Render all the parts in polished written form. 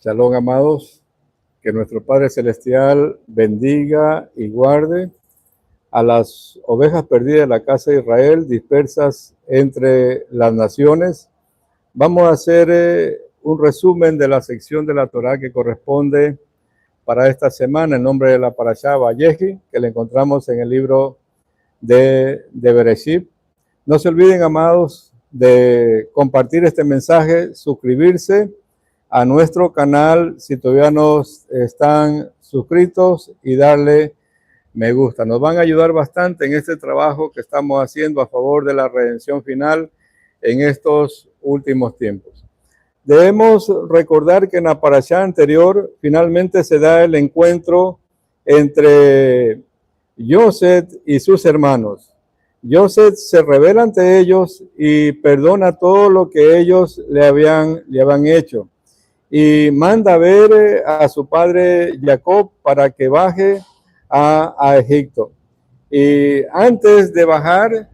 Shalom, amados, que nuestro Padre Celestial bendiga y guarde a las ovejas perdidas de la casa de Israel, dispersas entre las naciones. Vamos a hacer un resumen de la sección de la Torá que corresponde para esta semana, en nombre de la Parashá Vayehi, que le encontramos en el libro de Bereshit. No se olviden, amados, de compartir este mensaje, suscribirse a nuestro canal si todavía no están suscritos y darle me gusta. Nos van a ayudar bastante en este trabajo que estamos haciendo a favor de la redención final en estos últimos tiempos. Debemos recordar que en la parashá anterior finalmente se da el encuentro entre Yosef y sus hermanos. Yosef se revela ante ellos y perdona todo lo que ellos le habían hecho. Y manda a ver a su padre Jacob para que baje a Egipto. Y antes de bajar,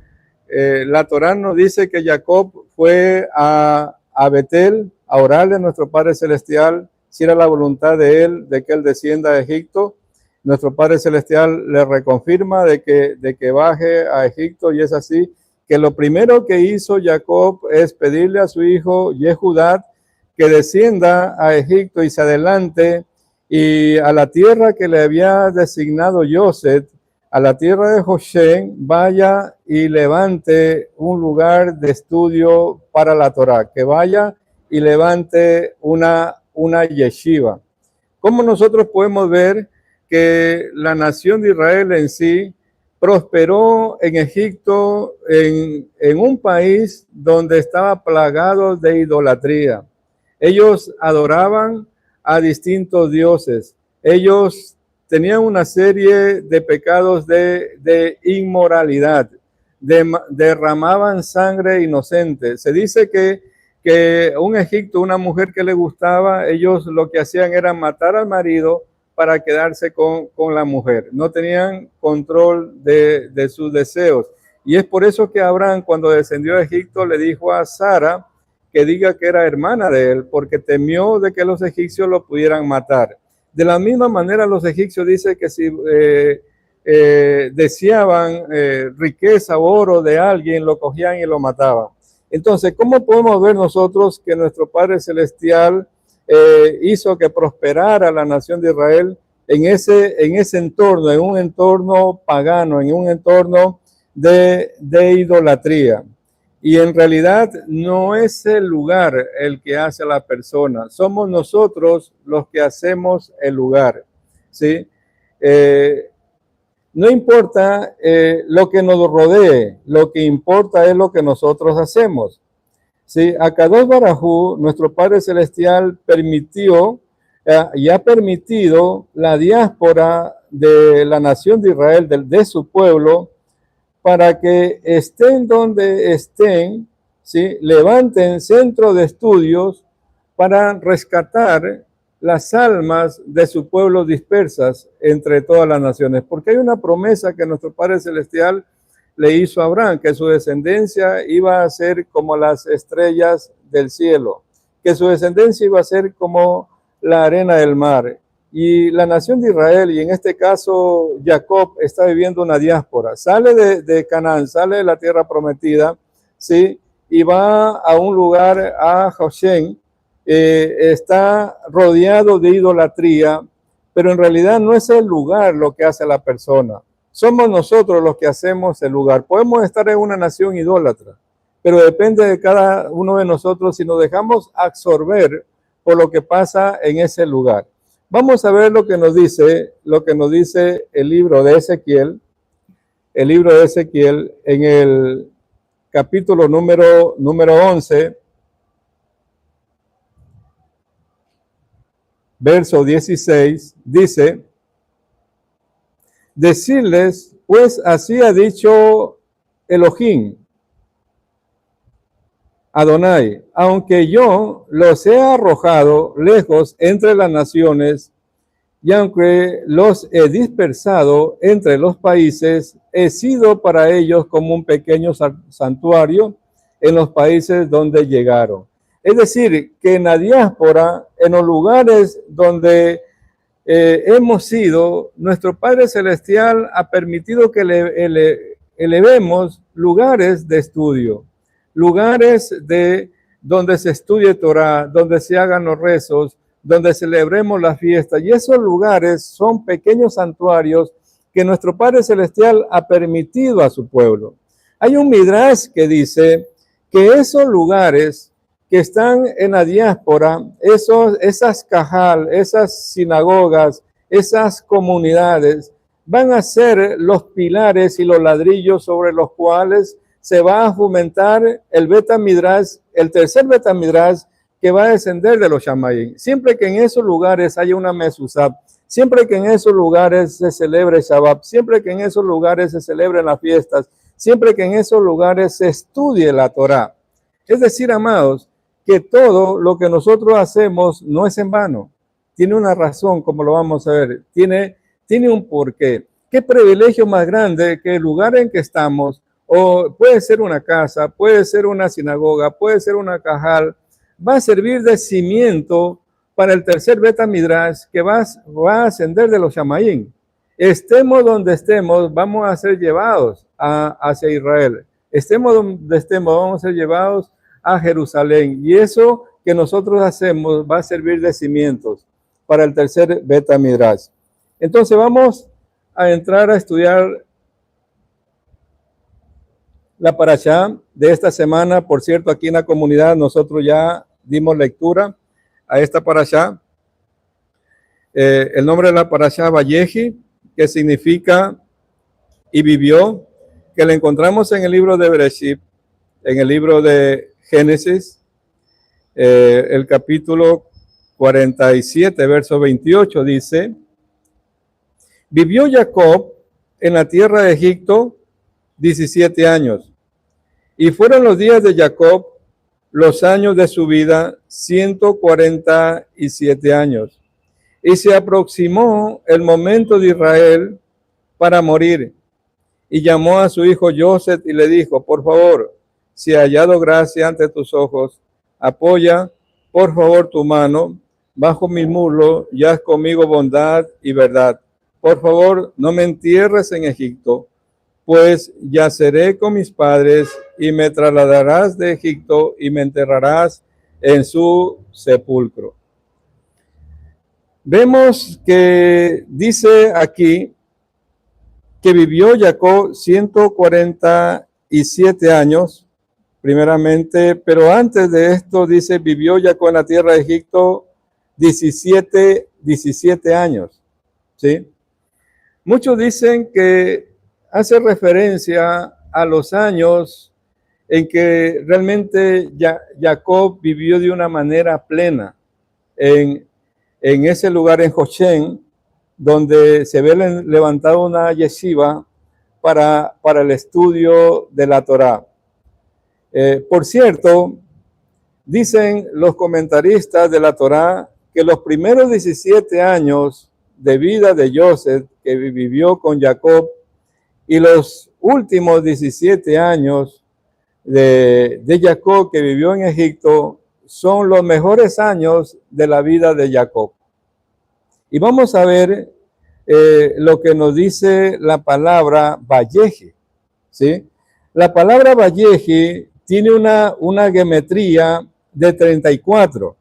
la Torá nos dice que Jacob fue a Betel a orarle a nuestro Padre Celestial si era la voluntad de él, de que él descienda a Egipto. Nuestro Padre Celestial le reconfirma de que baje a Egipto, y es así que lo primero que hizo Jacob es pedirle a su hijo Yehudá que descienda a Egipto y se adelante y a la tierra que le había designado Yosef, a la tierra de Goshen, vaya y levante un lugar de estudio para la Torá, que vaya y levante una yeshiva. ¿Cómo nosotros podemos ver que la nación de Israel en sí prosperó en Egipto, en un país donde estaba plagado de idolatría? Ellos adoraban a distintos dioses. Ellos tenían una serie de pecados de inmoralidad. Derramaban sangre inocente. Se dice que un Egipto, una mujer que le gustaba, ellos lo que hacían era matar al marido para quedarse con la mujer. No tenían control de sus deseos. Y es por eso que Abraham, cuando descendió a Egipto, le dijo a Sara que diga que era hermana de él, porque temió de que los egipcios lo pudieran matar. De la misma manera, los egipcios dicen que si deseaban riqueza o oro de alguien, lo cogían y lo mataban. Entonces, ¿cómo podemos ver nosotros que nuestro Padre Celestial hizo que prosperara la nación de Israel en ese entorno, en un entorno pagano, en un entorno de idolatría? Y en realidad no es el lugar el que hace a la persona, somos nosotros los que hacemos el lugar, ¿sí? No importa lo que nos rodee, lo que importa es lo que nosotros hacemos, ¿sí? Akadosh Baruj Hu, nuestro Padre Celestial, permitió y ha permitido la diáspora de la nación de Israel, de su pueblo, para que estén donde estén, ¿sí? Levanten centros de estudios para rescatar las almas de su pueblo dispersas entre todas las naciones. Porque hay una promesa que nuestro Padre Celestial le hizo a Abraham, que su descendencia iba a ser como las estrellas del cielo, que su descendencia iba a ser como la arena del mar. Y la nación de Israel, y en este caso Jacob, está viviendo una diáspora. Sale de Canaán, sale de la tierra prometida, ¿sí? Y va a un lugar, a Goshen, está rodeado de idolatría, pero en realidad no es el lugar lo que hace la persona. Somos nosotros los que hacemos el lugar. Podemos estar en una nación idólatra, pero depende de cada uno de nosotros si nos dejamos absorber por lo que pasa en ese lugar. Vamos a ver lo que nos dice el libro de Ezequiel, en el capítulo número 11, verso 16, dice: decirles, pues así ha dicho Elohim, Adonai, aunque yo los he arrojado lejos entre las naciones, y aunque los he dispersado entre los países, he sido para ellos como un pequeño santuario en los países donde llegaron. Es decir, que en la diáspora, en los lugares donde hemos sido, nuestro Padre Celestial ha permitido que elevemos lugares de estudio, lugares donde se estudie Torah, donde se hagan los rezos, donde celebremos la fiesta. Y esos lugares son pequeños santuarios que nuestro Padre Celestial ha permitido a su pueblo. Hay un midrash que dice que esos lugares que están en la diáspora, esas cajal, esas sinagogas, esas comunidades, van a ser los pilares y los ladrillos sobre los cuales se va a fomentar el Beta Midrash, el tercer Beta Midrash que va a descender de los Shamayim. Siempre que en esos lugares haya una Mezuzá, siempre que en esos lugares se celebre Shabbat, siempre que en esos lugares se celebren las fiestas, siempre que en esos lugares se estudie la Torah. Es decir, amados, que todo lo que nosotros hacemos no es en vano. Tiene una razón, como lo vamos a ver. Tiene un porqué. Qué privilegio más grande que el lugar en que estamos, o puede ser una casa, puede ser una sinagoga, puede ser una cajal, va a servir de cimiento para el tercer Beta Midrash que va a ascender de los Shamayim. Estemos donde estemos, vamos a ser llevados hacia Israel. Estemos donde estemos, vamos a ser llevados a Jerusalén. Y eso que nosotros hacemos va a servir de cimientos para el tercer Beta Midrash. Entonces vamos a entrar a estudiar la parashá de esta semana. Por cierto, aquí en la comunidad nosotros ya dimos lectura a esta parashá. El nombre de la parashá Vayehi, que significa y vivió, que la encontramos en el libro de Bereshit, en el libro de Génesis, el capítulo 47, verso 28, dice: vivió Jacob en la tierra de Egipto 17 años, y fueron los días de Jacob, los años de su vida, 147 años. Y se aproximó el momento de Israel para morir, y llamó a su hijo Joseph y le dijo: por favor, si he hallado gracia ante tus ojos, apoya, por favor, tu mano bajo mi muslo y haz conmigo bondad y verdad. Por favor, no me entierres en Egipto, pues yaceré con mis padres y me trasladarás de Egipto y me enterrarás en su sepulcro. Vemos que dice aquí que vivió Jacob 147 años, primeramente, pero antes de esto dice, vivió Jacob en la tierra de Egipto 17 años, ¿sí? Muchos dicen que hace referencia a los años en que realmente Jacob vivió de una manera plena en ese lugar en Goshen, donde se ve levantado una yeshiva para el estudio de la Torá. Por cierto, dicen los comentaristas de la Torá que los primeros 17 años de vida de Joseph, que vivió con Jacob, y los últimos 17 años de Jacob, que vivió en Egipto, son los mejores años de la vida de Jacob. Y vamos a ver lo que nos dice la palabra Vayehi, ¿sí? La palabra Vayehi tiene una geometría de 34,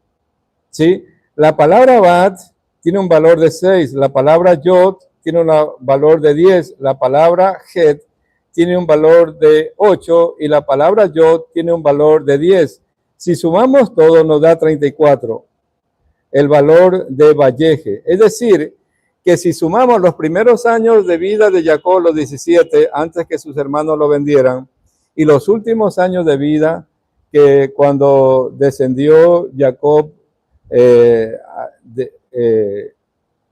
¿sí? La palabra Bat tiene un valor de 6, la palabra Yod tiene un valor de 10, la palabra Het tiene un valor de 8 y la palabra Yod tiene un valor de 10. Si sumamos todo nos da 34, el valor de Vayehi. Es decir, que si sumamos los primeros años de vida de Jacob, los 17, antes que sus hermanos lo vendieran, y los últimos años de vida, que cuando descendió Jacob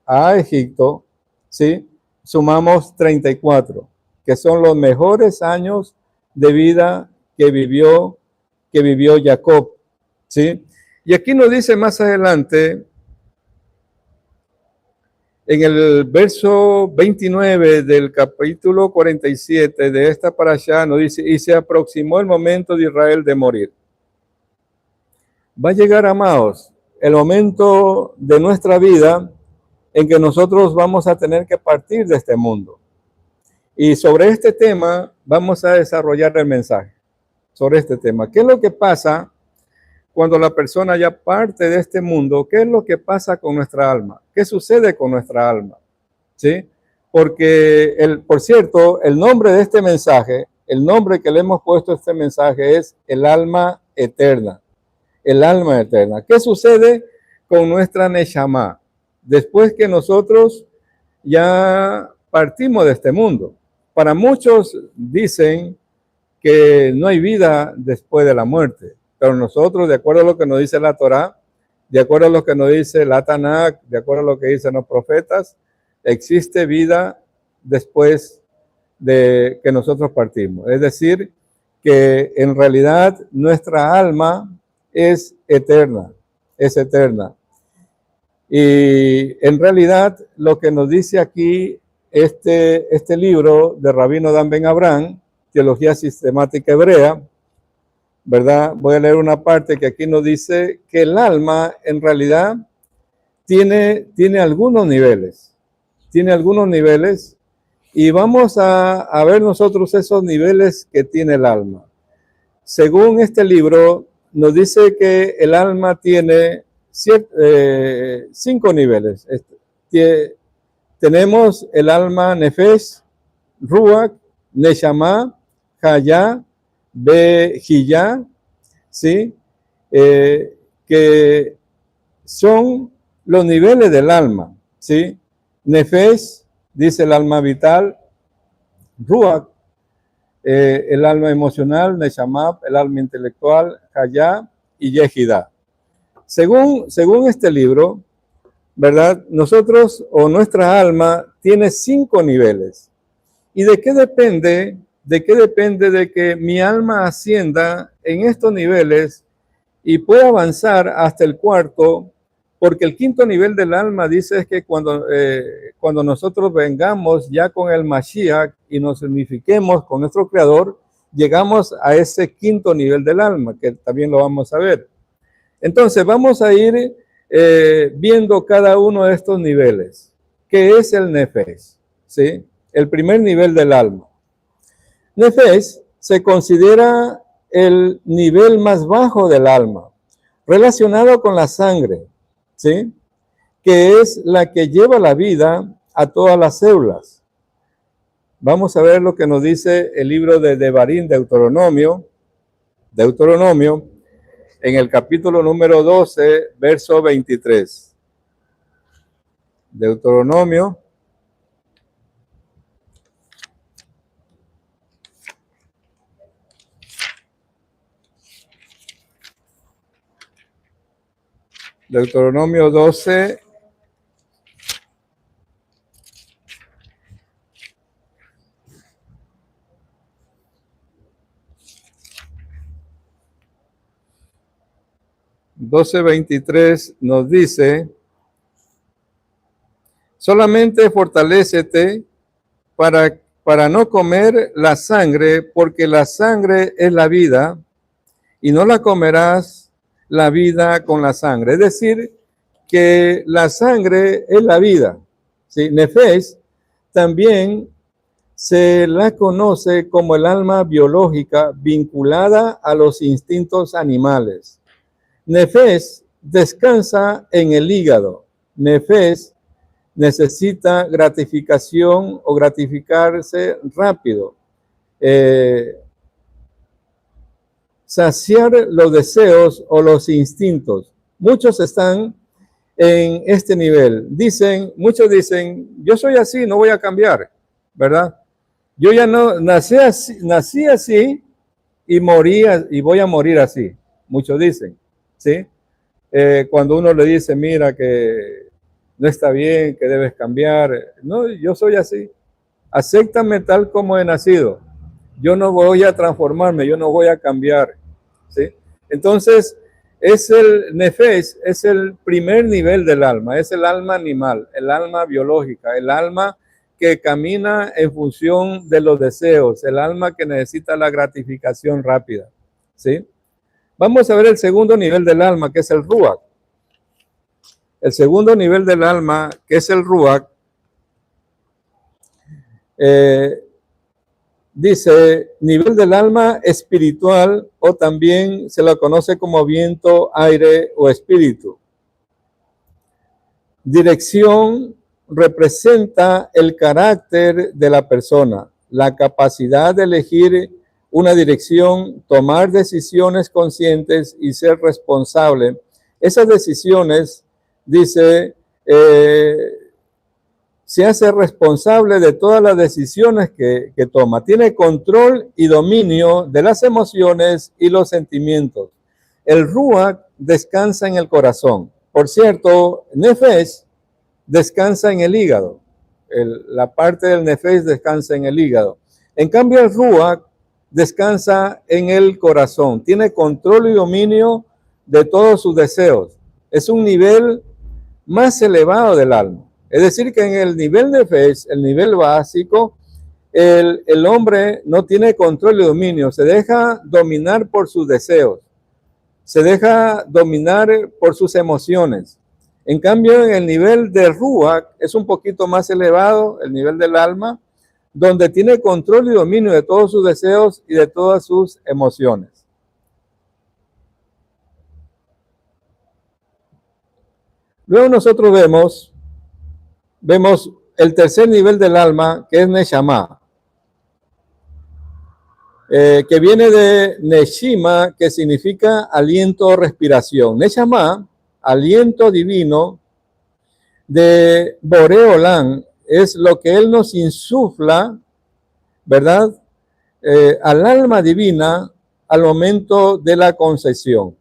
a Egipto, ¿sí? Sumamos 34, que son los mejores años de vida que vivió Jacob, ¿sí? Y aquí nos dice más adelante, en el verso 29 del capítulo 47 de esta parashá, nos dice: y se aproximó el momento de Israel de morir. Va a llegar, amados, el momento de nuestra vida en que nosotros vamos a tener que partir de este mundo. Y sobre este tema vamos a desarrollar el mensaje, sobre este tema. ¿Qué es lo que pasa cuando la persona ya parte de este mundo? ¿Qué es lo que pasa con nuestra alma? ¿Qué sucede con nuestra alma? ¿Sí? Porque, por cierto, el nombre de este mensaje, el nombre que le hemos puesto a este mensaje es el alma eterna. El alma eterna. ¿Qué sucede con nuestra Neshama después que nosotros ya partimos de este mundo? Para muchos dicen que no hay vida después de la muerte, pero nosotros, de acuerdo a lo que nos dice la Torá, de acuerdo a lo que nos dice la Tanakh, de acuerdo a lo que dicen los profetas, existe vida después de que nosotros partimos. Es decir, que en realidad nuestra alma es eterna, es eterna. Y en realidad lo que nos dice aquí este libro de Rabino Dan Ben Abraham, Teología Sistemática Hebrea, ¿verdad? Voy a leer una parte que aquí nos dice que el alma en realidad tiene algunos niveles, y vamos a ver nosotros esos niveles que tiene el alma. Según este libro, nos dice que el alma tiene 5 niveles. Tenemos el alma Nefesh, Ruach, Neshama, Hayá, Behiyá, ¿sí? Que son los niveles del alma, ¿sí? Nefesh, dice el alma vital, Ruach, el alma emocional, Neshama, el alma intelectual, Hayá y Yehidá. Según este libro, ¿verdad? Nosotros o nuestra alma tiene 5 niveles. ¿Y de qué depende? ¿De qué depende de que mi alma ascienda en estos niveles y pueda avanzar hasta el 4? Porque el 5º nivel del alma dice es que cuando nosotros vengamos ya con el Mashiach y nos unifiquemos con nuestro Creador, llegamos a ese 5º nivel del alma, que también lo vamos a ver. Entonces vamos a ir viendo cada uno de estos niveles. ¿Qué es el Nefesh? ¿Sí? El primer nivel del alma. Nefesh se considera el nivel más bajo del alma, relacionado con la sangre, ¿sí? Que es la que lleva la vida a todas las células. Vamos a ver lo que nos dice el libro de Devarim, Deuteronomio, en el capítulo número 12, verso 23. Deuteronomio. Deuteronomio 12. (12:23) nos dice: solamente fortalécete para no comer la sangre, porque la sangre es la vida, y no la comerás la vida con la sangre. Es decir, que la sangre es la vida. ¿Sí? Nefesh también se la conoce como el alma biológica vinculada a los instintos animales. Nefesh descansa en el hígado. Nefesh necesita gratificación o gratificarse rápido. Saciar los deseos o los instintos. Muchos están en este nivel. Muchos dicen, yo soy así, no voy a cambiar, ¿verdad? Yo ya no nací así y voy a morir así. Muchos dicen, ¿sí? Cuando uno le dice, mira que no está bien, que debes cambiar. No, yo soy así. Acéptame tal como he nacido. Yo no voy a transformarme, yo no voy a cambiar, ¿sí? Entonces, el Nefesh es el primer nivel del alma, es el alma animal, el alma biológica, el alma que camina en función de los deseos, el alma que necesita la gratificación rápida, ¿sí? Vamos a ver el segundo nivel del alma, que es el Ruach. El segundo nivel del alma, que es el Ruach, dice nivel del alma espiritual, o también se lo conoce como viento, aire o espíritu. Dirección representa el carácter de la persona, la capacidad de elegir una dirección, tomar decisiones conscientes y ser responsable. Esas decisiones, dice, se hace responsable de todas las decisiones que toma. Tiene control y dominio de las emociones y los sentimientos. El Ruach descansa en el corazón. Por cierto, Nefesh descansa en el hígado. La parte del Nefesh descansa en el hígado. En cambio, el Ruach descansa en el corazón. Tiene control y dominio de todos sus deseos. Es un nivel más elevado del alma. Es decir, que en el nivel Nefesh, el nivel básico, el hombre no tiene control y dominio. Se deja dominar por sus deseos. Se deja dominar por sus emociones. En cambio, en el nivel de Ruach es un poquito más elevado, el nivel del alma, donde tiene control y dominio de todos sus deseos y de todas sus emociones. Luego nosotros vemos el tercer nivel del alma, que es Neshama, que viene de Neshima, que significa aliento o respiración. Neshama, aliento divino de Boreolán, es lo que él nos insufla, ¿verdad? Al alma divina al momento de la concepción.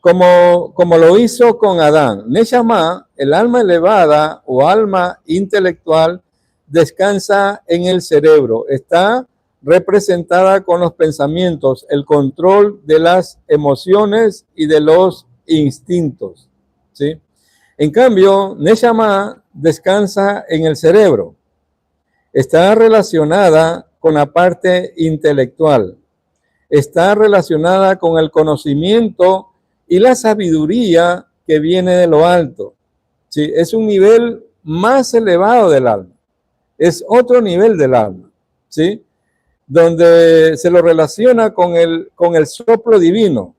Como lo hizo con Adán. Neshama, el alma elevada o alma intelectual, descansa en el cerebro. Está representada con los pensamientos, el control de las emociones y de los instintos, ¿sí? En cambio, Neshama descansa en el cerebro. Está relacionada con la parte intelectual. Está relacionada con el conocimiento y la sabiduría que viene de lo alto. ¿Sí? Es un nivel más elevado del alma. Es otro nivel del alma, ¿sí? Donde se lo relaciona con el soplo divino.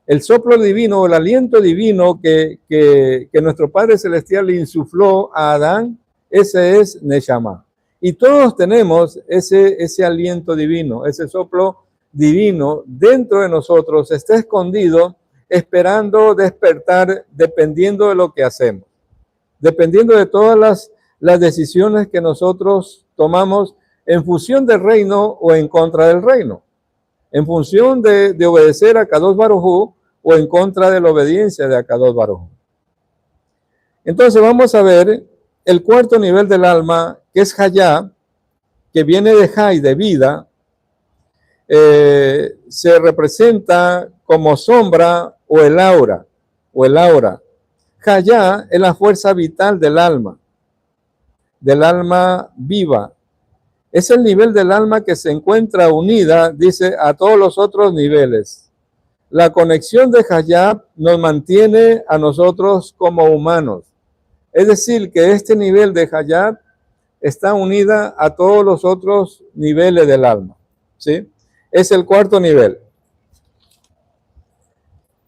El soplo divino o el aliento divino que nuestro Padre Celestial le insufló a Adán, ese es Neshama. Y todos tenemos ese aliento divino, ese soplo divino dentro de nosotros, está escondido, esperando despertar, dependiendo de lo que hacemos, dependiendo de todas las decisiones que nosotros tomamos en función del reino o en contra del reino, en función de obedecer a Kadosh Baruj Hu o en contra de la obediencia de Kadosh Baruj Hu. Entonces vamos a ver el cuarto nivel del alma, que es Hayá, que viene de Hay, de vida, se representa como sombra o el aura, Hayá es la fuerza vital del alma viva. Es el nivel del alma que se encuentra unida, dice, a todos los otros niveles. La conexión de Hayá nos mantiene a nosotros como humanos. Es decir, que este nivel de Hayá está unida a todos los otros niveles del alma, ¿sí? Es el cuarto nivel.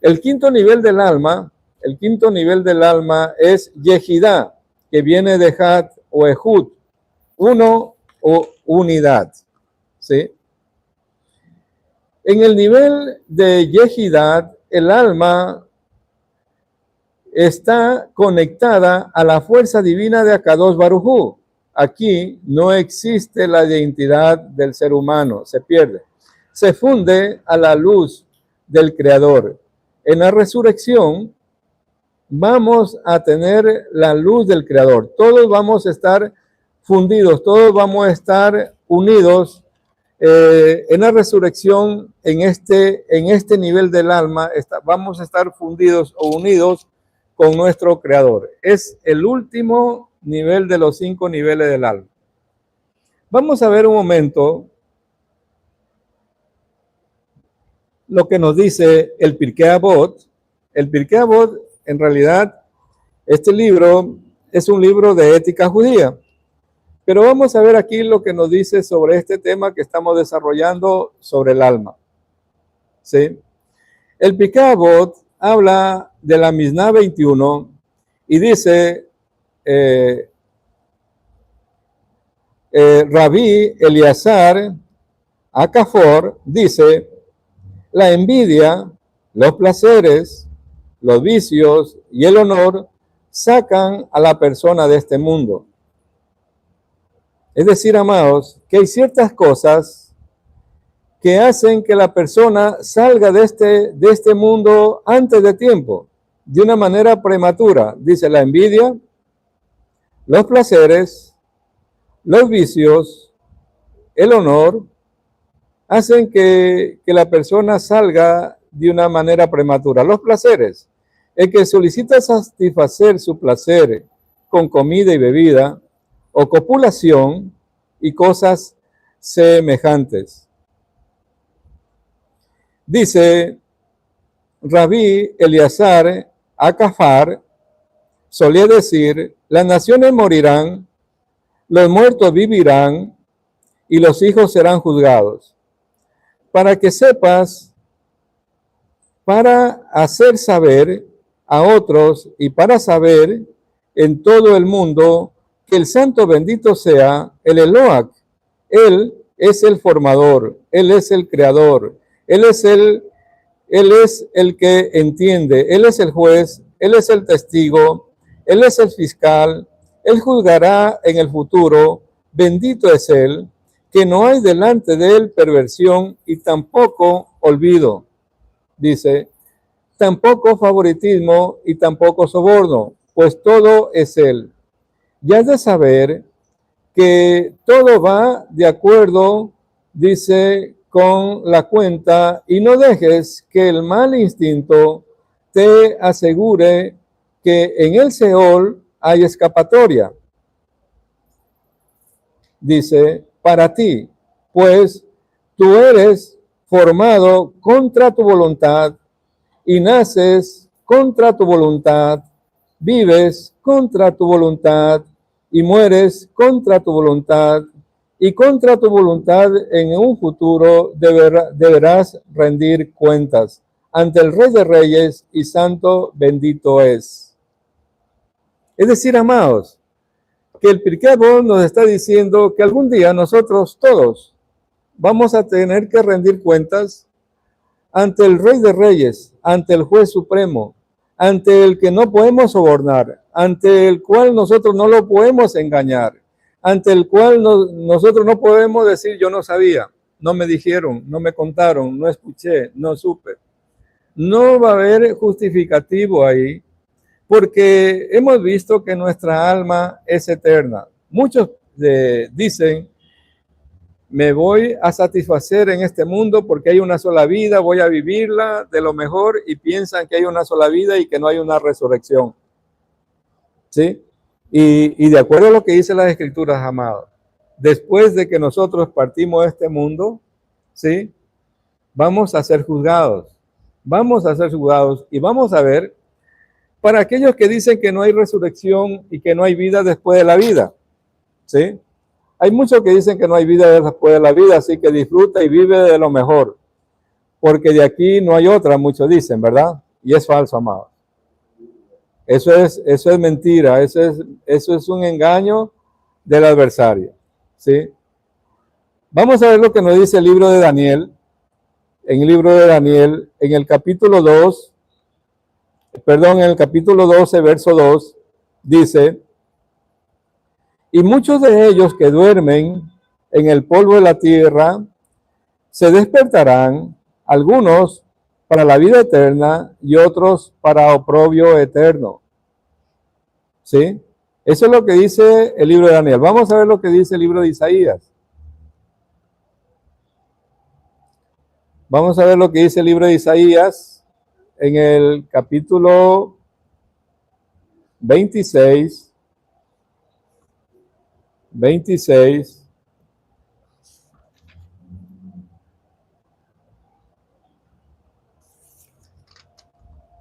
El quinto nivel del alma es Yehidá, que viene de Had o Ehud, uno o unidad, ¿sí? En el nivel de Yehidá, el alma está conectada a la fuerza divina de Akadosh Baruj Hu. Aquí no existe la identidad del ser humano, se pierde. Se funde a la luz del Creador. En la resurrección vamos a tener la luz del Creador. Todos vamos a estar fundidos, todos vamos a estar unidos en la resurrección, en este nivel del alma, vamos a estar fundidos o unidos con nuestro Creador. Es el último nivel de los 5 niveles del alma. Vamos a ver un momento lo que nos dice el Pirkei Avot. El Pirkei Avot, en realidad, este libro es un libro de ética judía. Pero vamos a ver aquí lo que nos dice sobre este tema que estamos desarrollando sobre el alma. ¿Sí? El Pirkei Avot habla de la Mishnah 21 y dice, Rabí Eliazar Akafor dice, la envidia, los placeres, los vicios y el honor sacan a la persona de este mundo. Es decir, amados, que hay ciertas cosas que hacen que la persona salga de este mundo antes de tiempo, de una manera prematura. Dice la envidia, los placeres, los vicios, el honor, hacen que la persona salga de una manera prematura. Los placeres, el que solicita satisfacer su placer con comida y bebida, o copulación y cosas semejantes. Dice Rabí Eliazar Akafar, solía decir, las naciones morirán, los muertos vivirán y los hijos serán juzgados. Para que sepas, para hacer saber a otros y para saber en todo el mundo que el santo bendito sea el Eloach. Él es el formador, Él es el creador, Él es el que entiende, Él es el juez, Él es el testigo, Él es el fiscal, Él juzgará en el futuro, bendito es Él, que no hay delante de Él perversión y tampoco olvido, dice, tampoco favoritismo y tampoco soborno, pues todo es Él. Ya has de saber que todo va de acuerdo, dice, con la cuenta y no dejes que el mal instinto te asegure que en el Seol hay escapatoria. Dice, para ti, pues tú eres formado contra tu voluntad y naces contra tu voluntad, vives contra tu voluntad y mueres contra tu voluntad, y contra tu voluntad en un futuro deberás rendir cuentas ante el Rey de Reyes y Santo bendito es. Es decir, amados, que el Pirkei Avot nos está diciendo que algún día nosotros todos vamos a tener que rendir cuentas ante el Rey de Reyes, ante el Juez Supremo, ante el que no podemos sobornar, ante el cual nosotros no lo podemos engañar, ante el cual nosotros no podemos decir yo no sabía, no me dijeron, no me contaron, no escuché, no supe. No va a haber justificativo ahí, porque hemos visto que nuestra alma es eterna. Muchos dicen, me voy a satisfacer en este mundo porque hay una sola vida, voy a vivirla de lo mejor y piensan que hay una sola vida y que no hay una resurrección. ¿Sí? Y de acuerdo a lo que dice las Escrituras, amados, después de que nosotros partimos de este mundo, ¿sí? Vamos a ser juzgados. Vamos a ser juzgados y vamos a ver para aquellos que dicen que no hay resurrección y que no hay vida después de la vida. ¿Sí? Hay muchos que dicen que no hay vida después de la vida, así que disfruta y vive de lo mejor, porque de aquí no hay otra, muchos dicen, ¿verdad? Y es falso, amado. Eso es mentira, eso es un engaño del adversario, ¿sí? Vamos a ver lo que nos dice el libro de Daniel. En el libro de Daniel, en el capítulo 2, en el capítulo 12, verso 2, dice, y muchos de ellos que duermen en el polvo de la tierra se despertarán, algunos para la vida eterna y otros para oprobio eterno. ¿Sí? Eso es lo que dice el libro de Daniel. Vamos a ver lo que dice el libro de Isaías. Vamos a ver lo que dice el libro de Isaías en el capítulo 26.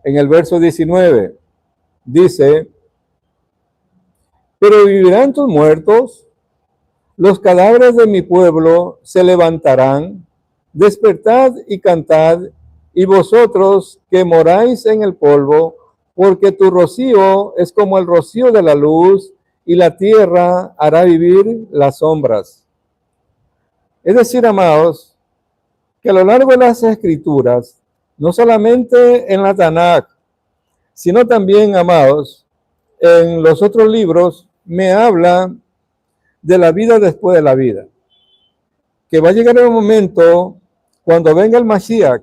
en el verso 19. Dice, pero vivirán tus muertos, los cadáveres de mi pueblo se levantarán, despertad y cantad, y vosotros que moráis en el polvo, porque tu rocío es como el rocío de la luz, y la tierra hará vivir las sombras. Es decir, amados, que a lo largo de las Escrituras, no solamente en la Tanakh, sino también, amados, en los otros libros, me habla de la vida después de la vida. Que va a llegar el momento, cuando venga el Mashiach,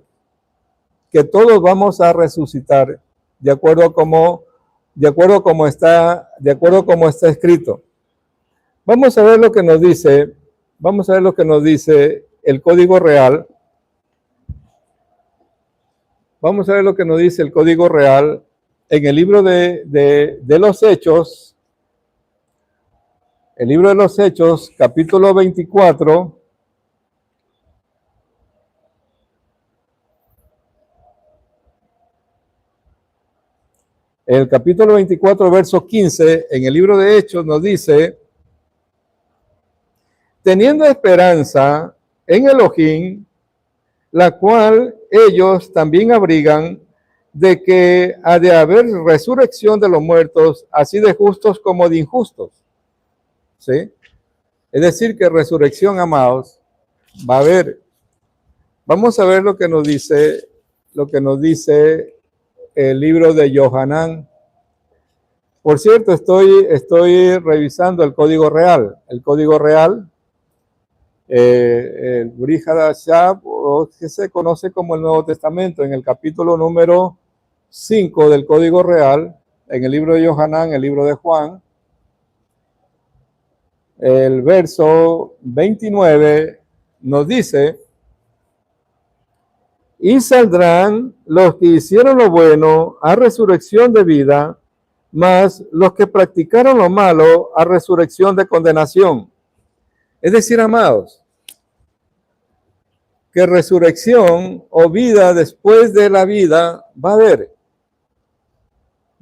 que todos vamos a resucitar de acuerdo a como está escrito. Vamos a ver lo que nos dice el Código Real. Vamos a ver lo que nos dice el Código Real en el libro de los Hechos. El libro de los Hechos, capítulo 24. El capítulo 24, verso 15, en el libro de Hechos nos dice, teniendo esperanza en Elohim, la cual ellos también abrigan, de que ha de haber resurrección de los muertos, así de justos como de injustos. ¿Sí? Es decir, que resurrección, amados, va a haber. Vamos a ver lo que nos dice el libro de Yohanan. Por cierto, estoy revisando el Código Real. El Código Real, el Brit Hadashah, que se conoce como el Nuevo Testamento, en el capítulo número 5 del Código Real, en el libro de Yohanan, el libro de Juan, el verso 29 nos dice, y saldrán los que hicieron lo bueno a resurrección de vida, mas los que practicaron lo malo a resurrección de condenación. Es decir, amados, que resurrección o vida después de la vida va a haber.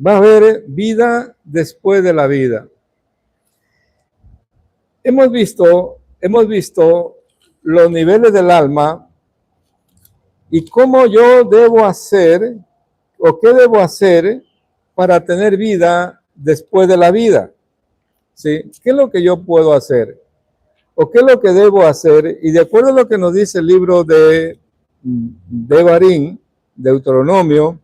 Va a haber vida después de la vida. Hemos visto los niveles del alma y cómo yo debo hacer o qué debo hacer para tener vida después de la vida. ¿Sí? ¿Qué es lo que yo puedo hacer? ¿O qué es lo que debo hacer? Y de acuerdo a lo que nos dice el libro de Devarim, Deuteronomio,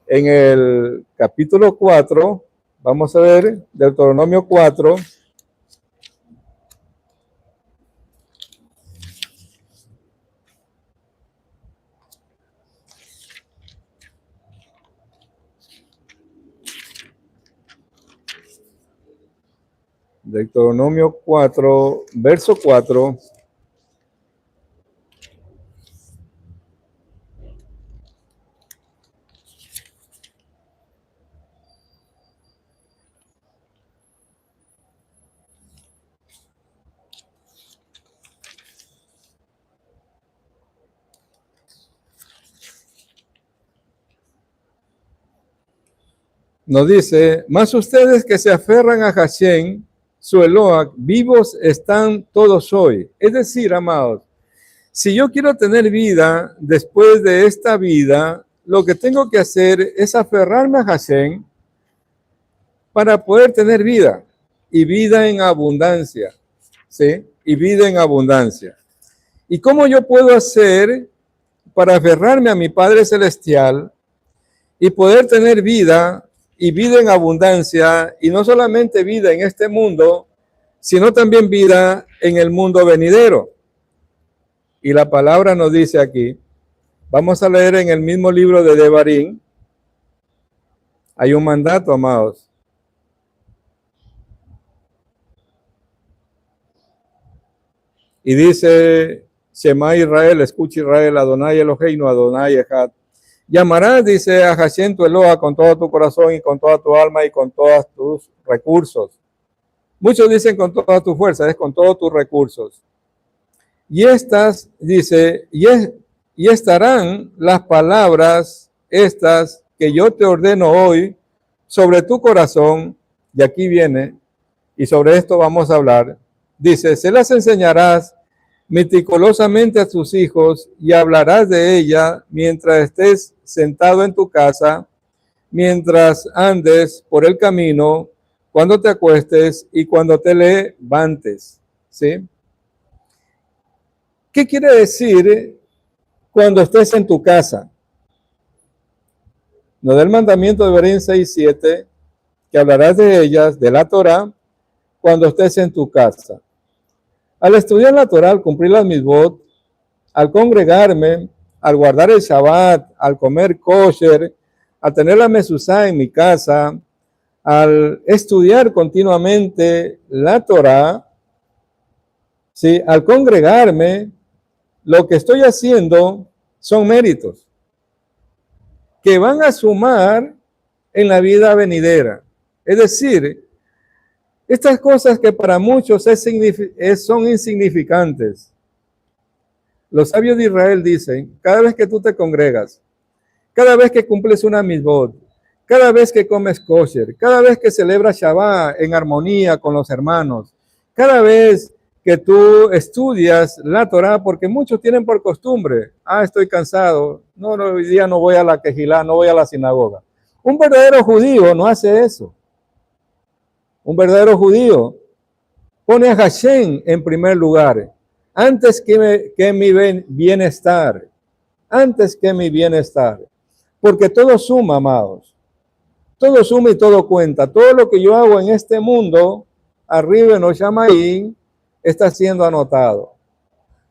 en el capítulo 4, vamos a ver, Deuteronomio 4, Deuteronomio 4, verso 4. Nos dice, más ustedes que se aferran a Hashem, su Eloah, vivos están todos hoy. Es decir, amados, si yo quiero tener vida después de esta vida, lo que tengo que hacer es aferrarme a Hashem para poder tener vida y vida en abundancia, ¿sí? Y vida en abundancia. ¿Y cómo yo puedo hacer para aferrarme a mi Padre Celestial y poder tener vida y vida en abundancia, y no solamente vida en este mundo, sino también vida en el mundo venidero? Y la palabra nos dice aquí, vamos a leer en el mismo libro de Devarim, hay un mandato, amados. Y dice, Shema Israel, escucha Israel, Adonai Eloheinu, Adonai Echad. Llamarás, dice, a Hashem tu Eloah con todo tu corazón y con toda tu alma y con todos tus recursos. Muchos dicen con toda tu fuerza, es con todos tus recursos. Y estas, dice, y estarán las palabras estas que yo te ordeno hoy sobre tu corazón, y aquí viene, y sobre esto vamos a hablar. Dice, se las enseñarás meticulosamente a tus hijos y hablarás de ella mientras estés sentado en tu casa, mientras andes por el camino, cuando te acuestes y cuando te levantes. ¿Sí? ¿Qué quiere decir cuando estés en tu casa? Nos da el mandamiento de Berén 6:7, que hablarás de ellas, de la Torá, cuando estés en tu casa. Al estudiar la Torá, al cumplir las mitzvot, al congregarme, al guardar el Shabbat, al comer kosher, al tener la mezuzá en mi casa, al estudiar continuamente la Torá, ¿sí? Al congregarme, lo que estoy haciendo son méritos que van a sumar en la vida venidera. Es decir, estas cosas que para muchos son insignificantes. Los sabios de Israel dicen, cada vez que tú te congregas, cada vez que cumples una mitzvot, cada vez que comes kosher, cada vez que celebras Shabbat en armonía con los hermanos, cada vez que tú estudias la Torah, porque muchos tienen por costumbre, estoy cansado, no, hoy día no voy a la quejilá, no voy a la sinagoga. Un verdadero judío no hace eso. Un verdadero judío pone a Hashem en primer lugar, antes que mi bienestar, antes que mi bienestar. Porque todo suma, amados. Todo suma y todo cuenta. Todo lo que yo hago en este mundo, arriba en Oshamaín, está siendo anotado.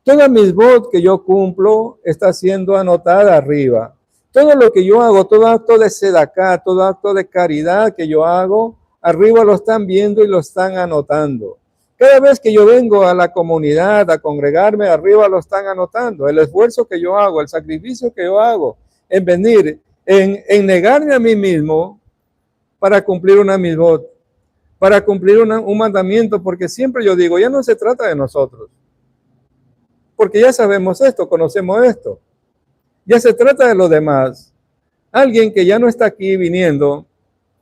Todas mis votos que yo cumplo está siendo anotada arriba. Todo lo que yo hago, todo acto de sedacá, todo acto de caridad que yo hago, arriba lo están viendo y lo están anotando. Cada vez que yo vengo a la comunidad a congregarme, arriba lo están anotando. El esfuerzo que yo hago, el sacrificio que yo hago en venir, en negarme a mí mismo para cumplir una mitzvot, para cumplir un mandamiento, porque siempre yo digo, ya no se trata de nosotros, porque ya sabemos esto, conocemos esto, ya se trata de los demás. Alguien que ya no está aquí viniendo,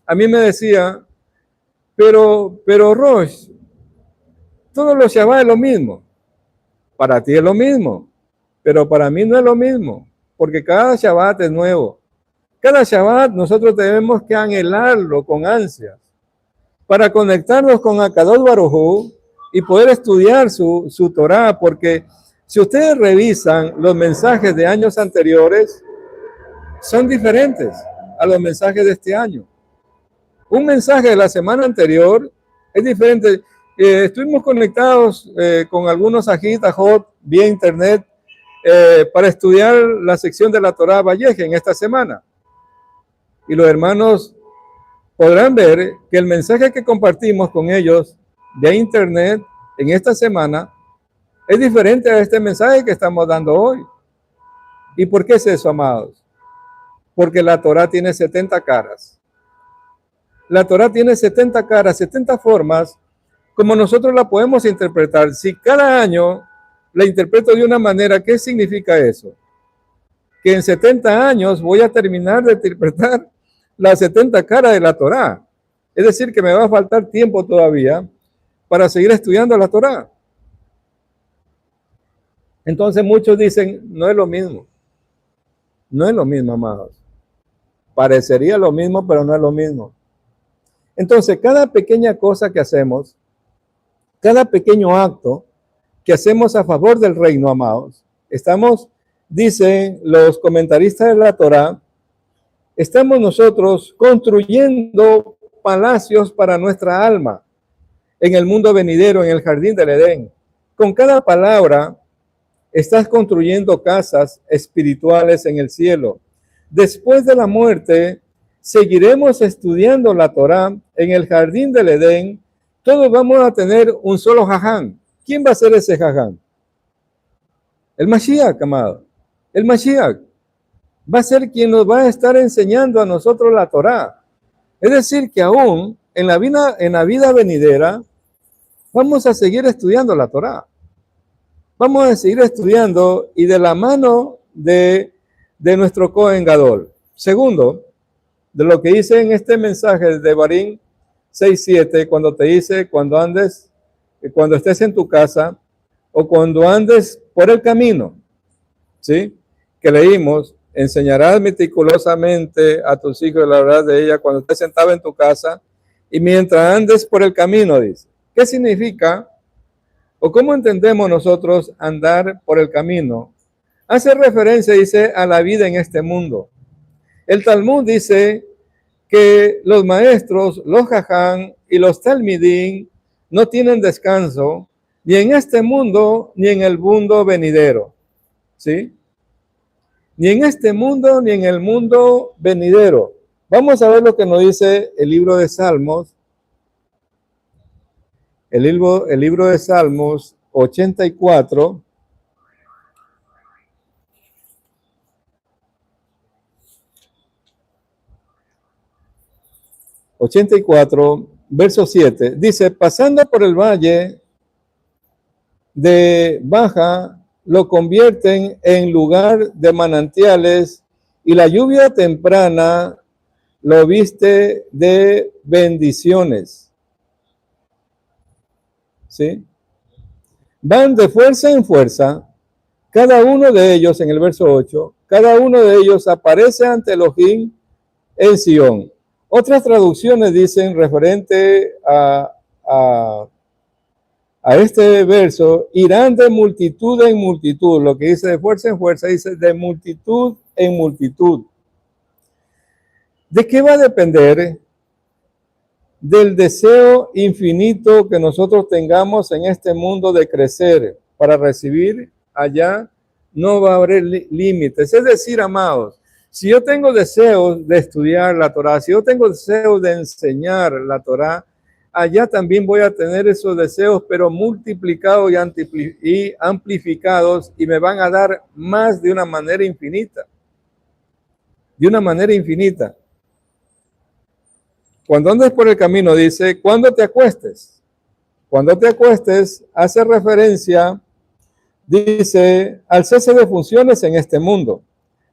a mí me decía, pero Rosh, todos los Shabbat es lo mismo, para ti es lo mismo, pero para mí no es lo mismo, porque cada Shabbat es nuevo. Cada Shabbat nosotros tenemos que anhelarlo con ansias para conectarnos con Akadosh Baruj Hu y poder estudiar su Torah, porque si ustedes revisan los mensajes de años anteriores, son diferentes a los mensajes de este año. Un mensaje de la semana anterior es diferente. Estuvimos conectados con algunos ajitajot vía internet para estudiar la sección de la Torah Valleje en esta semana. Y los hermanos podrán ver que el mensaje que compartimos con ellos de internet en esta semana es diferente a este mensaje que estamos dando hoy. ¿Y por qué es eso, amados? Porque la Torah tiene 70 caras. La Torah tiene 70 caras, 70 formas, como nosotros la podemos interpretar. Si cada año la interpreto de una manera, ¿qué significa eso? Que en 70 años voy a terminar de interpretar las 70 caras de la Torá. Es decir, que me va a faltar tiempo todavía para seguir estudiando la Torá. Entonces muchos dicen, no es lo mismo. No es lo mismo, amados. Parecería lo mismo, pero no es lo mismo. Entonces, cada pequeña cosa que hacemos, cada pequeño acto que hacemos a favor del reino, amados, estamos, dicen los comentaristas de la Torá, estamos nosotros construyendo palacios para nuestra alma en el mundo venidero, en el jardín del Edén. Con cada palabra estás construyendo casas espirituales en el cielo. Después de la muerte, seguiremos estudiando la Torá en el jardín del Edén. Todos vamos a tener un solo jaján. ¿Quién va a ser ese jaján? El Mashiach, amado. El Mashiach va a ser quien nos va a estar enseñando a nosotros la Torá. Es decir, que aún en la vida venidera vamos a seguir estudiando la Torá. Vamos a seguir estudiando y de la mano de nuestro Cohen Gadol. Segundo, de lo que dice en este mensaje de Barín 6:7, cuando te dice, cuando estés en tu casa o cuando andes por el camino, ¿sí? Que leímos, enseñarás meticulosamente a tus hijos la verdad de ella cuando estés sentado en tu casa y mientras andes por el camino, dice. ¿Qué significa o cómo entendemos nosotros andar por el camino? Hace referencia, dice, a la vida en este mundo. El Talmud dice que los maestros, los jajam y los talmidín no tienen descanso ni en este mundo ni en el mundo venidero, ¿sí? Ni en este mundo ni en el mundo venidero. Vamos a ver lo que nos dice el libro de Salmos. El libro de Salmos 84. 84, verso 7, dice, pasando por el valle de Baja, lo convierten en lugar de manantiales y la lluvia temprana lo viste de bendiciones. ¿Sí? Van de fuerza en fuerza, cada uno de ellos, en el verso 8, cada uno de ellos aparece ante Elohim en Sion. Otras traducciones dicen referente a este verso, irán de multitud en multitud. Lo que dice de fuerza en fuerza, dice de multitud en multitud. ¿De qué va a depender? Del deseo infinito que nosotros tengamos en este mundo de crecer para recibir allá, no va a haber límites. Es decir, amados, si yo tengo deseos de estudiar la Torá, si yo tengo deseos de enseñar la Torá, allá también voy a tener esos deseos, pero multiplicados y amplificados, y me van a dar más de una manera infinita. De una manera infinita. Cuando andes por el camino, dice, cuando te acuestes. Cuando te acuestes, hace referencia, dice, al cese de funciones en este mundo.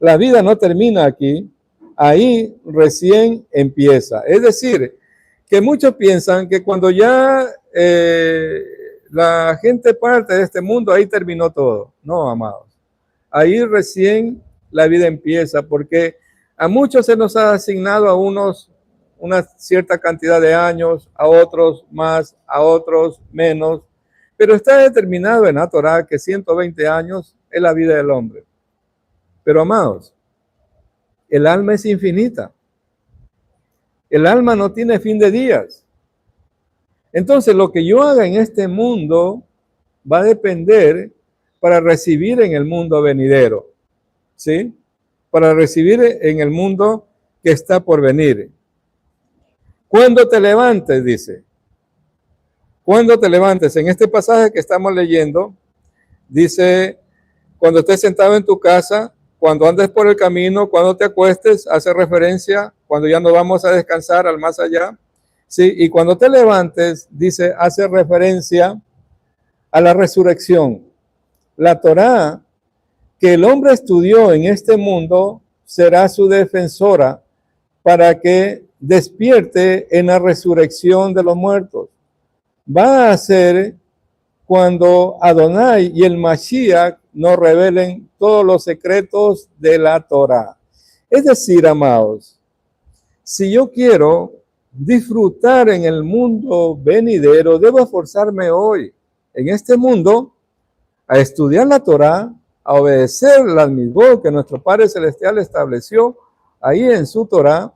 La vida no termina aquí, ahí recién empieza. Es decir, que muchos piensan que cuando ya la gente parte de este mundo, ahí terminó todo. No, amados. Ahí recién la vida empieza, porque a muchos se nos ha asignado a unos una cierta cantidad de años, a otros más, a otros menos, pero está determinado en la Torá que 120 años es la vida del hombre. Pero amados, el alma es infinita. El alma no tiene fin de días. Entonces, lo que yo haga en este mundo va a depender para recibir en el mundo venidero, ¿sí? Para recibir en el mundo que está por venir. Cuando te levantes, dice. Cuando te levantes. En este pasaje que estamos leyendo, dice, cuando estés sentado en tu casa, cuando andes por el camino, cuando te acuestes, hace referencia, cuando ya nos vamos a descansar al más allá. Sí, y cuando te levantes, dice, hace referencia a la resurrección. La Torá que el hombre estudió en este mundo será su defensora para que despierte en la resurrección de los muertos. Va a ser cuando Adonai y el Mashiach nos revelen todos los secretos de la Torá. Es decir, amados, si yo quiero disfrutar en el mundo venidero, debo esforzarme hoy en este mundo a estudiar la Torá, a obedecer las mitzvot que nuestro Padre Celestial estableció ahí en su Torá,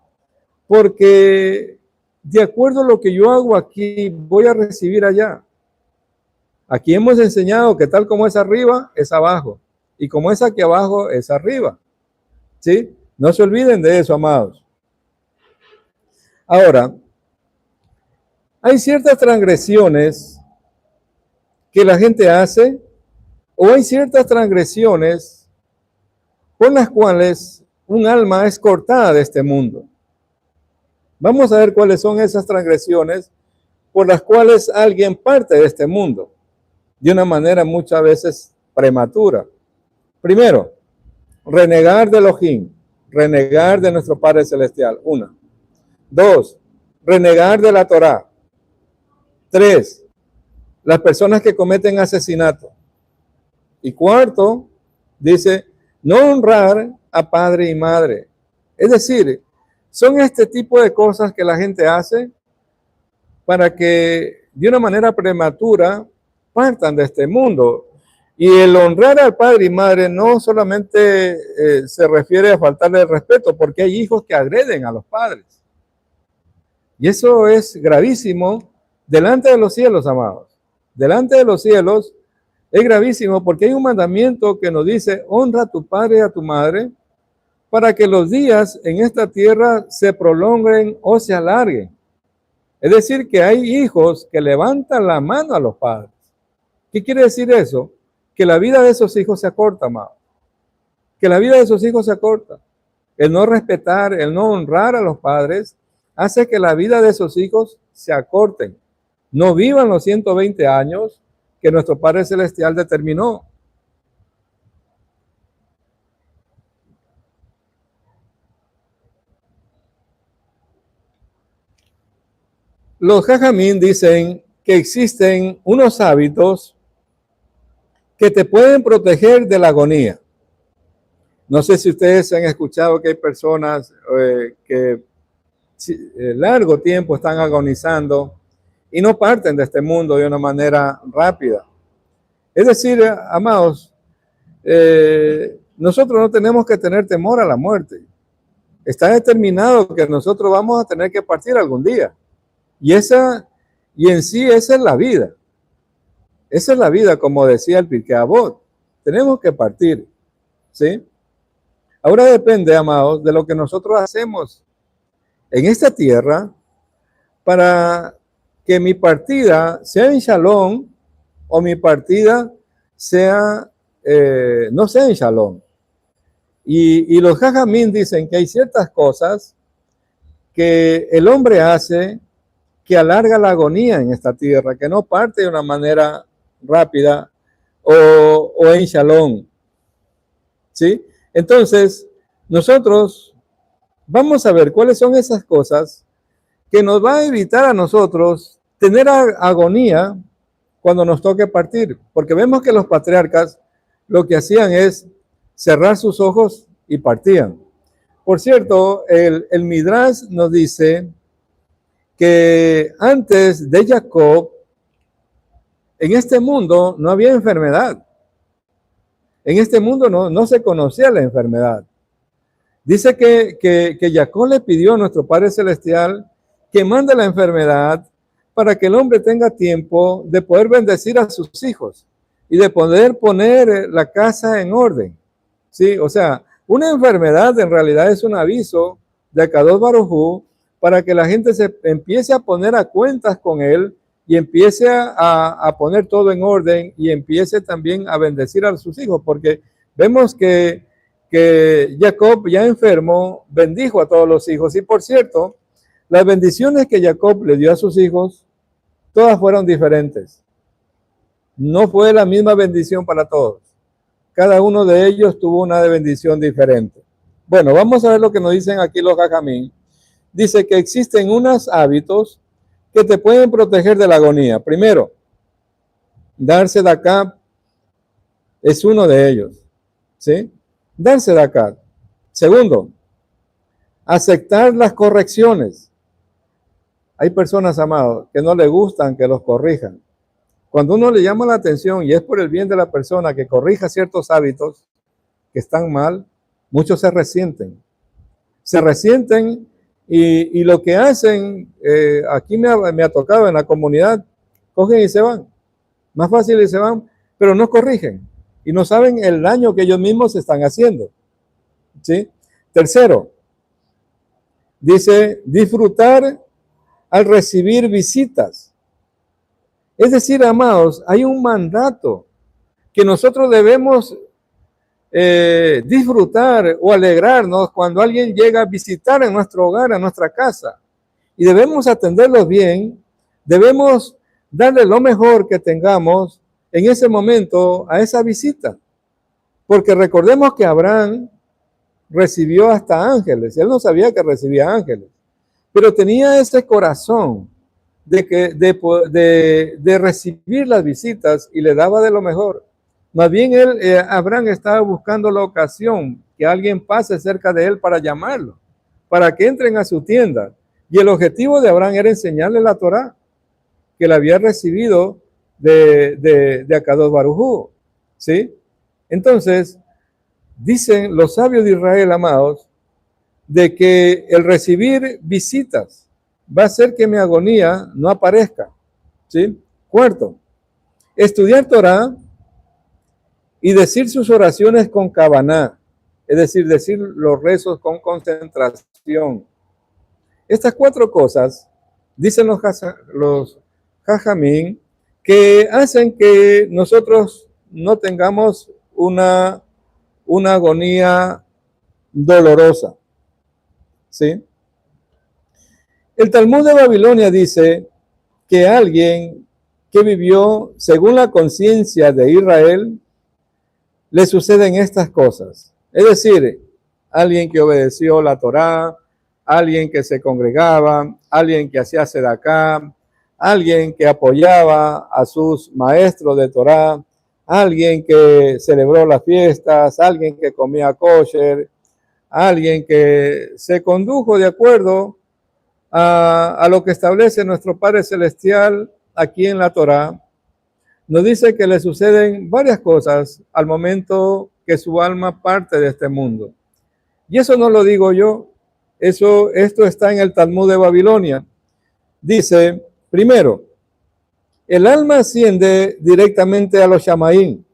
porque de acuerdo a lo que yo hago aquí, voy a recibir allá. Aquí hemos enseñado que tal como es arriba, es abajo. Y como es aquí abajo, es arriba. ¿Sí? No se olviden de eso, amados. Ahora, hay ciertas transgresiones que la gente hace, o hay ciertas transgresiones por las cuales un alma es cortada de este mundo. Vamos a ver cuáles son esas transgresiones por las cuales alguien parte de este mundo de una manera muchas veces prematura. Primero, renegar de Elohim, renegar de nuestro Padre Celestial. 1. 2. Renegar de la Torá. 3. Las personas que cometen asesinato. Y 4, dice, no honrar a padre y madre. Es decir, son este tipo de cosas que la gente hace para que de una manera prematura partan de este mundo. Y el honrar al padre y madre no solamente se refiere a faltarle el respeto, porque hay hijos que agreden a los padres. Y eso es gravísimo delante de los cielos, amados. Delante de los cielos es gravísimo porque hay un mandamiento que nos dice, honra a tu padre y a tu madre para que los días en esta tierra se prolonguen o se alarguen. Es decir, que hay hijos que levantan la mano a los padres. ¿Qué quiere decir eso? Que la vida de esos hijos se acorta, amado. Que la vida de esos hijos se acorta. El no respetar, el no honrar a los padres hace que la vida de esos hijos se acorten. No vivan los 120 años que nuestro Padre Celestial determinó. Los jajamín dicen que existen unos hábitos que te pueden proteger de la agonía. No sé si ustedes han escuchado que hay personas que largo tiempo están agonizando y no parten de este mundo de una manera rápida. Es decir, amados, nosotros no tenemos que tener temor a la muerte. Está determinado que nosotros vamos a tener que partir algún día. Y en sí esa es la vida. Esa es la vida, como decía el Pirkei Avot. Tenemos que partir, ¿sí? Ahora depende, amados, de lo que nosotros hacemos en esta tierra para que mi partida sea en Shalom o mi partida sea no sea en Shalom. Y los jajamín dicen que hay ciertas cosas que el hombre hace que alarga la agonía en esta tierra, que no parte de una manera rápida o en Shalom. ¿Sí? Entonces, nosotros vamos a ver cuáles son esas cosas que nos va a evitar a nosotros tener agonía cuando nos toque partir. Porque vemos que los patriarcas lo que hacían es cerrar sus ojos y partían. Por cierto, el Midrash nos dice que antes de Jacob, en este mundo no había enfermedad. En este mundo no se conocía la enfermedad. Dice que Jacob le pidió a nuestro Padre Celestial que mande la enfermedad para que el hombre tenga tiempo de poder bendecir a sus hijos y de poder poner la casa en orden. ¿Sí? O sea, una enfermedad en realidad es un aviso de Akadosh Baruj Hu para que la gente se empiece a poner a cuentas con él y empiece a poner todo en orden y empiece también a bendecir a sus hijos, porque vemos que Jacob, ya enfermo, bendijo a todos los hijos. Y por cierto, las bendiciones que Jacob le dio a sus hijos, todas fueron diferentes. No fue la misma bendición para todos. Cada uno de ellos tuvo una bendición diferente. Bueno, vamos a ver lo que nos dicen aquí los jajamín. Dice que existen unos hábitos que te pueden proteger de la agonía. Primero, darse de acá es uno de ellos. ¿Sí? Darse de acá. Segundo, aceptar las correcciones. Hay personas, amados, que no le gustan que los corrijan. Cuando uno le llama la atención y es por el bien de la persona que corrija ciertos hábitos que están mal, muchos se resienten. Se resienten y lo que hacen, aquí me ha tocado en la comunidad, cogen y se van. Más fácil y se van, pero no corrigen. Y no saben el daño que ellos mismos están haciendo. ¿Sí? Tercero, dice disfrutar al recibir visitas. Es decir, amados, hay un mandato que nosotros debemos disfrutar o alegrarnos cuando alguien llega a visitar en nuestro hogar, a nuestra casa. Y debemos atenderlos bien, debemos darle lo mejor que tengamos en ese momento a esa visita. Porque recordemos que Abraham recibió hasta ángeles. Él no sabía que recibía ángeles, pero tenía ese corazón de recibir las visitas y le daba de lo mejor. Más bien Abraham estaba buscando la ocasión que alguien pase cerca de él para llamarlo, para que entren a su tienda. Y el objetivo de Abraham era enseñarle la Torá, que la había recibido de Akadosh Baruj Hu, ¿sí? Entonces, dicen los sabios de Israel, amados, de que el recibir visitas va a hacer que mi agonía no aparezca, ¿sí? Cuarto, estudiar Torah y decir sus oraciones con kavaná, es decir, decir los rezos con concentración. Estas 4 cosas, dicen los jajamín, que hacen que nosotros no tengamos una agonía dolorosa, ¿sí? El Talmud de Babilonia dice que alguien que vivió según la conciencia de Israel, le suceden estas cosas. Es decir, alguien que obedeció la Torá, alguien que se congregaba, alguien que hacía sedacá, alguien que apoyaba a sus maestros de Torá, alguien que celebró las fiestas, alguien que comía kosher, alguien que se condujo de acuerdo a lo que establece nuestro Padre Celestial aquí en la Torá. Nos dice que le suceden varias cosas al momento que su alma parte de este mundo. Y eso no lo digo yo, esto está en el Talmud de Babilonia. Dice, primero, el alma asciende directamente a los Shamaín,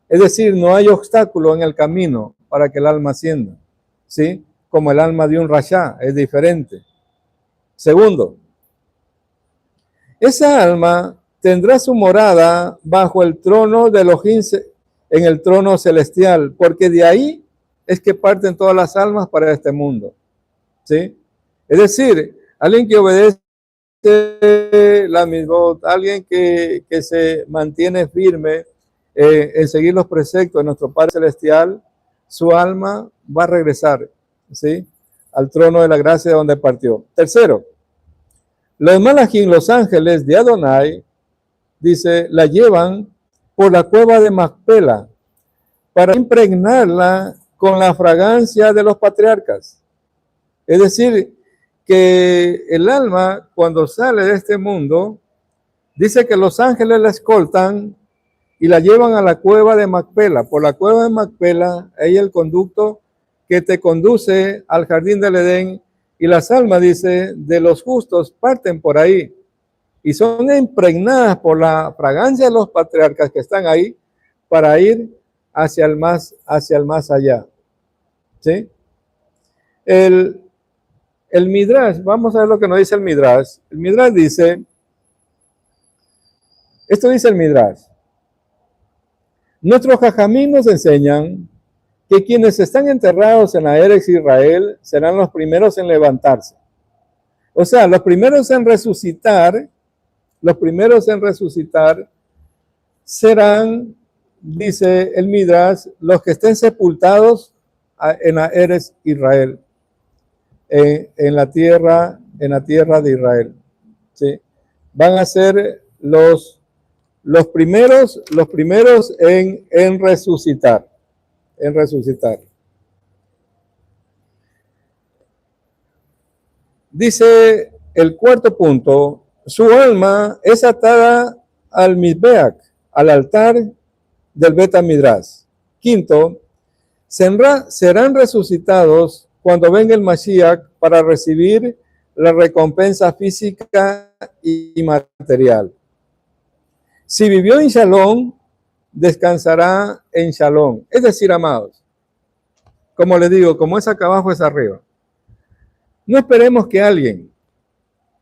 es decir, no hay obstáculo en el camino para que el alma ascienda, ¿sí? Como el alma de un rasha, es diferente. Segundo, esa alma tendrá su morada bajo el trono de Elohim, en el trono celestial, porque de ahí es que parten todas las almas para este mundo, ¿sí? Es decir, alguien que obedece la mitzvot, alguien que se mantiene firme en seguir los preceptos de nuestro Padre Celestial, su alma va a regresar, ¿sí? Al trono de la gracia de donde partió. Tercero, los malajim, los ángeles de Adonai, dice, la llevan por la cueva de Macpela para impregnarla con la fragancia de los patriarcas. Es decir, que el alma, cuando sale de este mundo, dice que los ángeles la escoltan y la llevan a la cueva de Macpela. Por la cueva de Macpela hay el conducto que te conduce al jardín del Edén, y las almas, dice, de los justos parten por ahí y son impregnadas por la fragancia de los patriarcas que están ahí para ir hacia el más allá, ¿sí? El Midrash, vamos a ver lo que nos dice el Midrash. El Midrash dice, esto dice el Midrash: nuestros jajamín nos enseñan que quienes están enterrados en la Eretz Israel serán los primeros en levantarse. O sea, los primeros en resucitar serán, dice el Midrash, los que estén sepultados en la Eretz Israel, en la tierra de Israel, ¿sí? Van a ser los primeros en resucitar. Dice el cuarto punto, su alma es atada al Mizbeach, al altar del Bet Midrash. Quinto, serán resucitados cuando venga el Mashiach para recibir la recompensa física y material. Si vivió en Shalom, descansará en Shalom. Es decir, amados, como les digo, como es acá abajo es arriba. No esperemos que alguien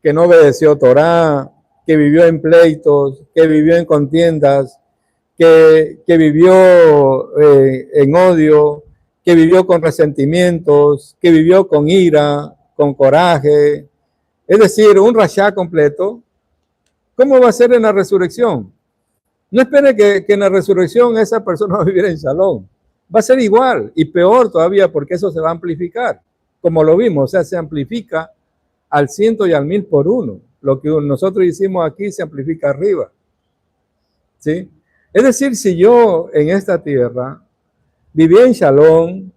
que no obedeció Torá, que vivió en pleitos, que vivió en contiendas, que vivió en odio, que vivió con resentimientos, que vivió con ira, con coraje, es decir, un rashá completo, ¿cómo va a ser en la resurrección? No espere que en la resurrección esa persona va a vivir en Shalom. va a ser igual y peor todavía porque eso se va a amplificar. Como lo vimos, o sea, se amplifica al 100 y al 1000 por uno. Lo que nosotros hicimos aquí se amplifica arriba. ¿Sí? Es decir, si yo en esta tierra viví en Shalom,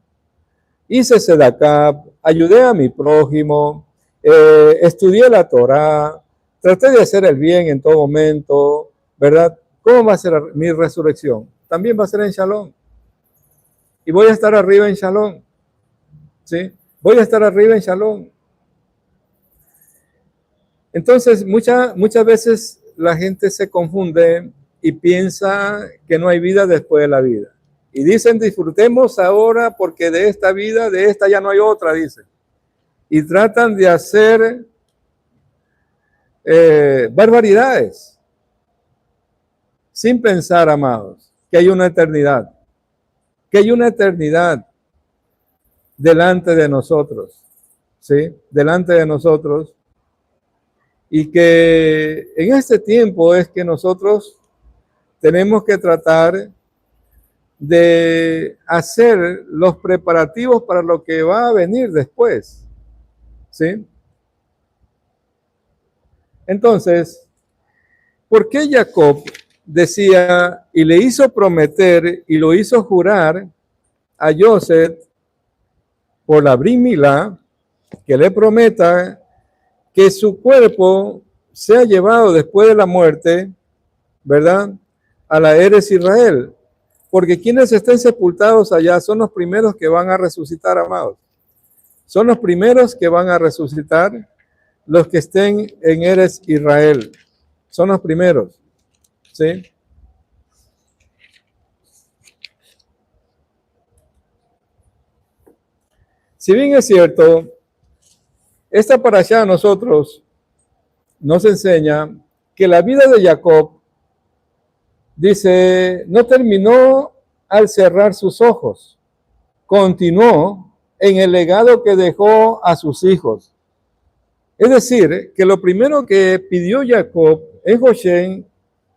hice Sedakah, ayudé a mi prójimo, estudié la Torah, traté de hacer el bien en todo momento, ¿verdad? ¿Cómo va a ser mi resurrección? También va a ser en Shalom. Y voy a estar arriba en Shalom. ¿Sí? Voy a estar arriba en Shalom. Entonces, muchas veces la gente se confunde y piensa que no hay vida después de la vida. Y dicen, disfrutemos ahora porque de esta vida, de esta ya no hay otra, dicen. Y tratan de hacer barbaridades, sin pensar, amados, que hay una eternidad. Que hay una eternidad delante de nosotros, ¿sí? Delante de nosotros. Y que en este tiempo es que nosotros tenemos que tratar de hacer los preparativos para lo que va a venir después, ¿sí? Entonces, ¿por qué Jacob decía y le hizo prometer y lo hizo jurar a Joseph por la Brit Milá que le prometa que su cuerpo sea llevado después de la muerte, ¿verdad?, a la Eretz Israel? Porque quienes estén sepultados allá son los primeros que van a resucitar, amados. Son los primeros que van a resucitar los que estén en Eretz Israel. Son los primeros, ¿sí? Si bien es cierto, esta parashá a nosotros nos enseña que la vida de Jacob, dice, no terminó al cerrar sus ojos, continuó en el legado que dejó a sus hijos. Es decir, que lo primero que pidió Jacob en Goshen,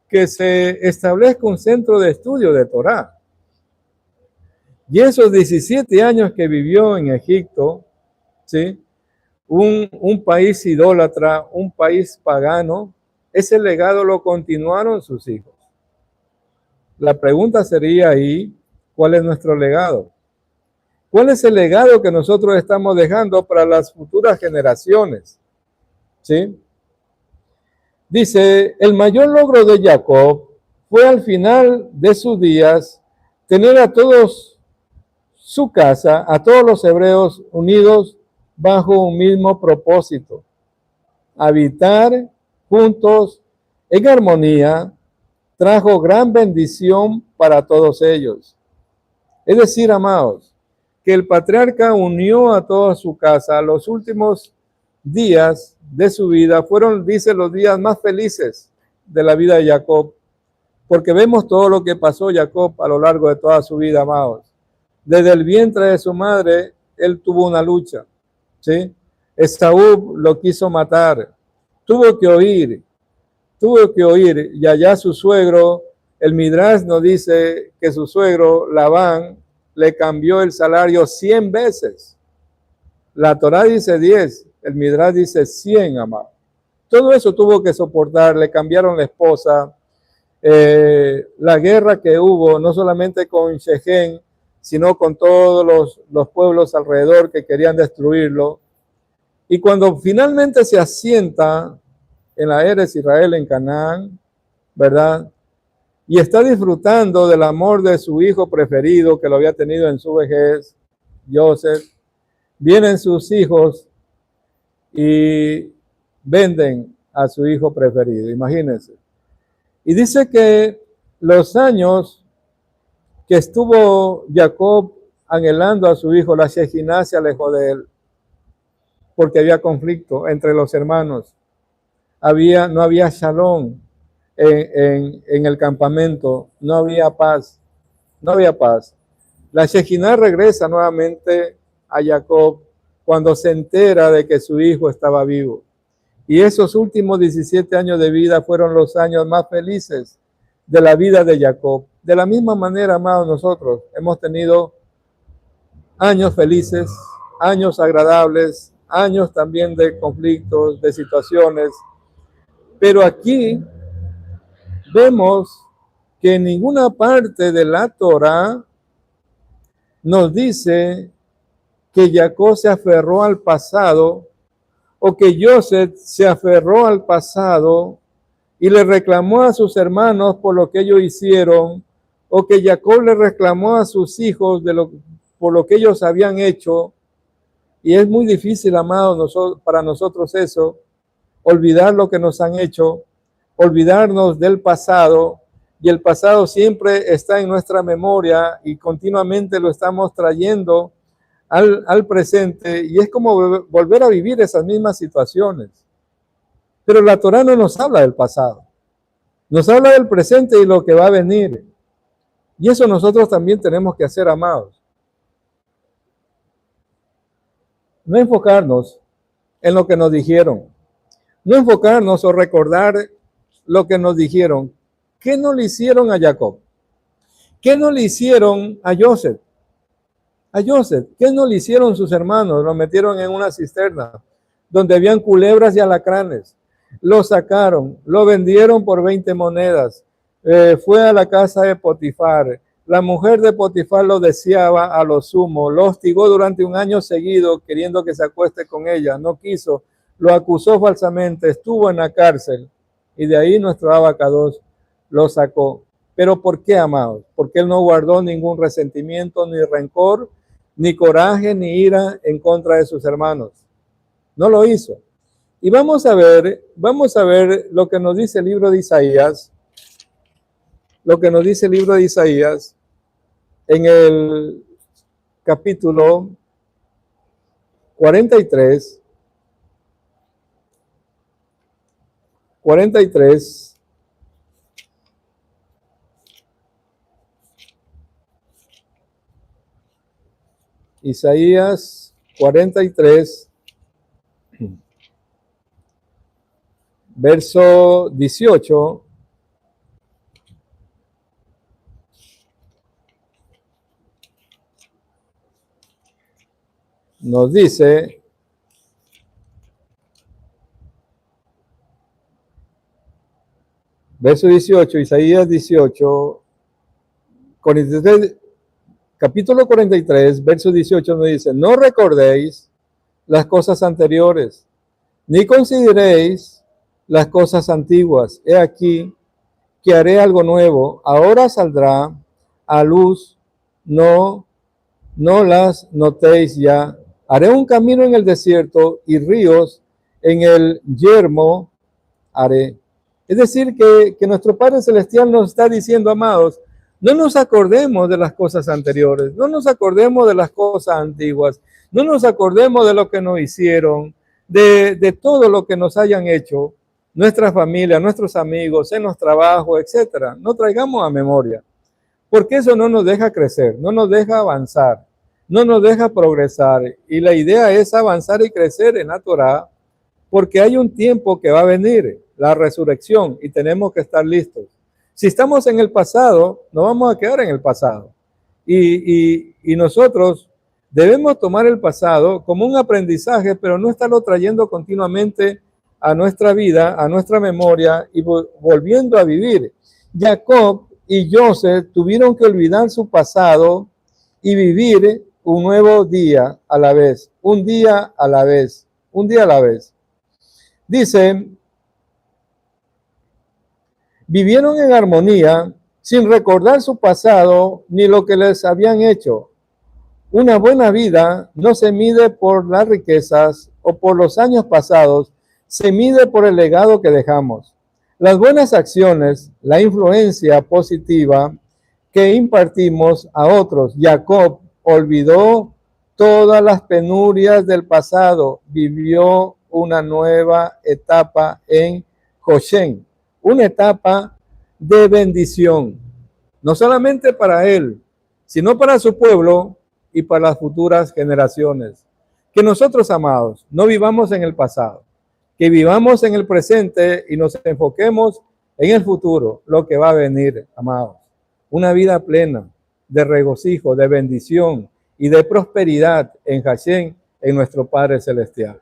que se establezca un centro de estudio de Torah. Y esos 17 años que vivió en Egipto, ¿sí?, un país idólatra, un país pagano, ese legado lo continuaron sus hijos. La pregunta sería ahí, ¿cuál es nuestro legado? ¿Cuál es el legado que nosotros estamos dejando para las futuras generaciones? ¿Sí? Dice, el mayor logro de Jacob fue al final de sus días tener a todos su casa, a todos los hebreos unidos bajo un mismo propósito, habitar juntos en armonía, trajo gran bendición para todos ellos. Es decir, amados, que el patriarca unió a toda su casa. Los últimos días de su vida fueron, dice, los días más felices de la vida de Jacob, porque vemos todo lo que pasó Jacob a lo largo de toda su vida, amados. Desde el vientre de su madre, él tuvo una lucha, ¿sí? Esaú lo quiso matar, tuvo que oír, y allá su suegro, el Midrash nos dice que su suegro, Labán, le cambió el salario 100 veces. La Torah dice 10, el Midrash dice 100, amado. Todo eso tuvo que soportar, le cambiaron la esposa, la guerra que hubo, no solamente con Shechem, sino con todos los pueblos alrededor que querían destruirlo. Y cuando finalmente se asienta en la Eretz Israel, en Canaán, ¿verdad?, y está disfrutando del amor de su hijo preferido que lo había tenido en su vejez, Joseph, vienen sus hijos y venden a su hijo preferido, imagínense. Y dice que los años que estuvo Jacob anhelando a su hijo, la Shejinah se alejó de él, porque había conflicto entre los hermanos. No había shalom en el campamento, no había paz, no había paz. La Shejinah regresa nuevamente a Jacob cuando se entera de que su hijo estaba vivo. Y esos últimos 17 años de vida fueron los años más felices de la vida de Jacob. De la misma manera, amados, nosotros hemos tenido años felices, años agradables, años también de conflictos, de situaciones, pero aquí vemos que en ninguna parte de la Torá nos dice que Jacob se aferró al pasado o que Joseph se aferró al pasado y le reclamó a sus hermanos por lo que ellos hicieron, o que Jacob le reclamó a sus hijos por lo que ellos habían hecho. Y es muy difícil, amados, para nosotros eso, olvidar lo que nos han hecho, olvidarnos del pasado, y el pasado siempre está en nuestra memoria y continuamente lo estamos trayendo al presente, y es como volver a vivir esas mismas situaciones. Pero la Torá no nos habla del pasado, nos habla del presente y lo que va a venir. Y eso nosotros también tenemos que hacer, amados. No enfocarnos en lo que nos dijeron, no enfocarnos o recordar lo que nos dijeron. ¿Qué no le hicieron a Jacob? ¿Qué no le hicieron a Joseph? A Joseph, ¿qué no le hicieron sus hermanos? Lo metieron en una cisterna donde habían culebras y alacranes. Lo sacaron, lo vendieron por 20 monedas. Fue a la casa de Potifar. La mujer de Potifar lo deseaba a lo sumo. Lo hostigó durante un año seguido queriendo que se acueste con ella. No quiso. Lo acusó falsamente. Estuvo en la cárcel. Y de ahí nuestro abacados lo sacó. ¿Pero por qué, amados? Porque él no guardó ningún resentimiento, ni rencor, ni coraje, ni ira en contra de sus hermanos. No lo hizo. Y vamos a ver lo que nos dice el libro de Isaías. Lo que nos dice el libro de Isaías en el capítulo 43. Isaías 43, verso 18. Nos dice, verso 18, Isaías 18, 43, capítulo 43, verso 18 nos dice: no recordéis las cosas anteriores, ni consideréis las cosas antiguas. He aquí que haré algo nuevo, ahora saldrá a luz, no las notéis ya. Haré un camino en el desierto y ríos en el yermo haré. Es decir, que nuestro Padre Celestial nos está diciendo, amados, no nos acordemos de las cosas anteriores, no nos acordemos de las cosas antiguas, no nos acordemos de lo que nos hicieron, de todo lo que nos hayan hecho, nuestra familia, nuestros amigos, en los trabajos, etcétera. No traigamos a memoria, porque eso no nos deja crecer, no nos deja avanzar, no nos deja progresar. Y la idea es avanzar y crecer en la Torá, porque hay un tiempo que va a venir, la resurrección, y tenemos que estar listos. Si estamos en el pasado, no vamos a quedar en el pasado. Y nosotros debemos tomar el pasado como un aprendizaje, pero no estarlo trayendo continuamente a nuestra vida, a nuestra memoria y volviendo a vivir. Jacob y Joseph tuvieron que olvidar su pasado y vivir un nuevo día a la vez, un día a la vez, un día a la vez. Dice, vivieron en armonía sin recordar su pasado ni lo que les habían hecho. Una buena vida no se mide por las riquezas o por los años pasados, se mide por el legado que dejamos. Las buenas acciones, la influencia positiva que impartimos a otros. Jacob olvidó todas las penurias del pasado, vivió una nueva etapa en Goshen, una etapa de bendición, no solamente para él, sino para su pueblo y para las futuras generaciones. Que nosotros, amados, no vivamos en el pasado, que vivamos en el presente y nos enfoquemos en el futuro lo que va a venir, amados. Una vida plena de regocijo, de bendición y de prosperidad en Hashem, en nuestro Padre Celestial.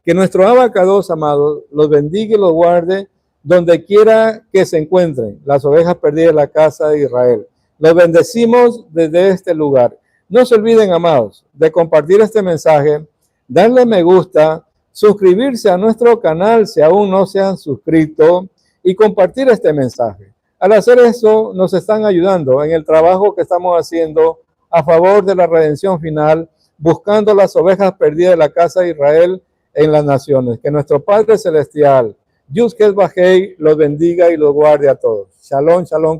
Que nuestro Abacados, amados, los bendiga y los guarde donde quiera que se encuentren las ovejas perdidas de la casa de Israel. Los bendecimos desde este lugar. No se olviden, amados, de compartir este mensaje, darle me gusta, suscribirse a nuestro canal si aún no se han suscrito y compartir este mensaje. Al hacer eso, nos están ayudando en el trabajo que estamos haciendo a favor de la redención final, buscando las ovejas perdidas de la casa de Israel en las naciones. Que nuestro Padre Celestial, Yud Kes Vah Hei, los bendiga y los guarde a todos. Shalom, shalom.